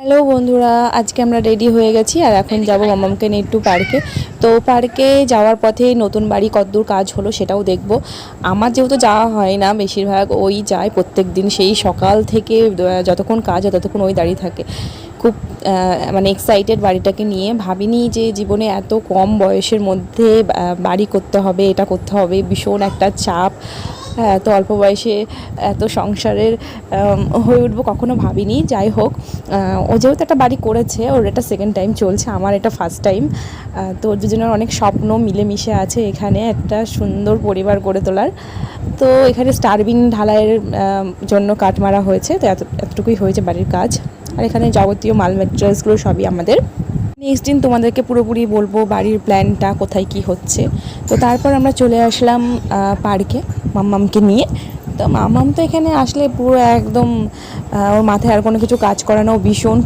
Hello বন্ধুরা, আজকে আমরা রেডি হয়ে গেছি আর এখন যাব মামামকে নিয়ে একটু পার্কে। তো পার্কে যাওয়ার পথে নতুন বাড়ি কতদূর কাজ হলো সেটাও দেখব। আমার যেহেতু যাওয়া হয় না, বেশিরভাগ ওই যায় প্রত্যেক দিন, সেই সকাল থেকে যতক্ষণ কাজ হয় ততক্ষণ ওই দাঁড়িয়ে থাকে। খুব মানে এক্সাইটেড বাড়িটাকে নিয়ে। ভাবিনি যে জীবনে এত কম বয়সের মধ্যে বাড়ি করতে হবে, এটা করতে হবে, ভীষণ একটা চাপ। এত অল্প বয়সে এত সংসারের হয়ে উঠবো কখনো ভাবিনি। যাই হোক, ও যেহেতু একটা বাড়ি করেছে, ওর এটা সেকেন্ড টাইম চলছে, আমার এটা ফার্স্ট টাইম। তো দুজনের অনেক স্বপ্ন মিলেমিশে আছে এখানে একটা সুন্দর পরিবার গড়ে তোলার। তো এখানে স্টারবিন ঢালাইয়ের জন্য কাঠ মারা হয়েছে, তো এতটুকুই হয়েছে বাড়ির কাজ। আর এখানে যাবতীয় মাল ম্যাটেরিয়ালসগুলো সবই আমাদের। নেক্সট দিন তোমাদেরকে পুরোপুরি বলবো বাড়ির প্ল্যানটা কোথায় কি হচ্ছে। তো তারপর আমরা চলে আসলাম পার্কে মাম্মামকে নিয়ে। তো মাম্মাম তো এখানে আসলে পুরো একদম ওর মাথায় আর কোনো কিছু কাজ করে না, ও ভীষণ